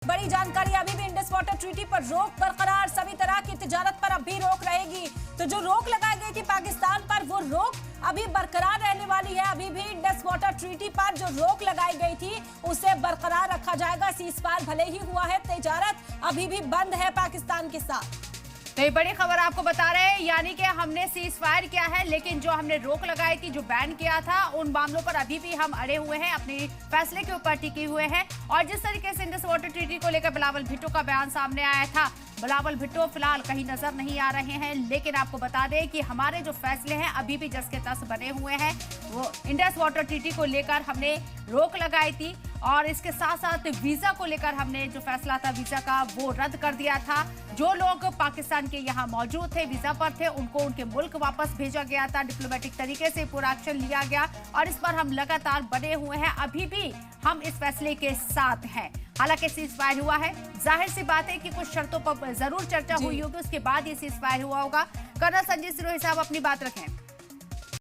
बड़ी जानकारी, अभी भी इंडस वाटर ट्रीटी पर रोक बरकरार, सभी तरह की तिजारत पर अब भी रोक रहेगी। तो जो रोक लगाई गई थी पाकिस्तान पर, वो रोक अभी बरकरार रहने वाली है। अभी भी इंडस वाटर ट्रीटी पर जो रोक लगाई गई थी उसे बरकरार रखा जाएगा। सीज़फायर भले ही हुआ है, तिजारत अभी भी बंद है पाकिस्तान के साथ। तो ये बड़ी खबर आपको बता रहे हैं, यानी कि हमने सीज फायर किया है, लेकिन जो हमने रोक लगाई थी, जो बैन किया था, उन मामलों पर अभी भी हम अड़े हुए हैं, अपने फैसले के ऊपर टिके हुए हैं। और जिस तरीके से इंडस वाटर ट्रीटी को लेकर बिलावल भुट्टो का बयान सामने आया था, बिलावल भुट्टो फिलहाल कहीं नजर नहीं आ रहे हैं, लेकिन आपको बता दें कि हमारे जो फैसले हैं अभी भी जस के तस बने हुए हैं। वो इंडस वाटर ट्रीटी को लेकर हमने रोक लगाई थी और इसके साथ साथ वीजा को लेकर हमने जो फैसला था वीजा का, वो रद्द कर दिया था। जो लोग पाकिस्तान के यहाँ मौजूद थे, वीजा पर थे, उनको उनके मुल्क वापस भेजा गया था। डिप्लोमेटिक तरीके से पूरा एक्शन लिया गया और इस पर हम लगातार बने हुए हैं। अभी भी हम इस फैसले के साथ हैं। हालांकि सीज फायर हुआ है, जाहिर सी बात है कि कुछ शर्तों पर जरूर चर्चा हुई होगी, उसके बाद ये सीज फायर हुआ होगा। कर्नल संजीव सिरोही साहब अपनी बात रखें।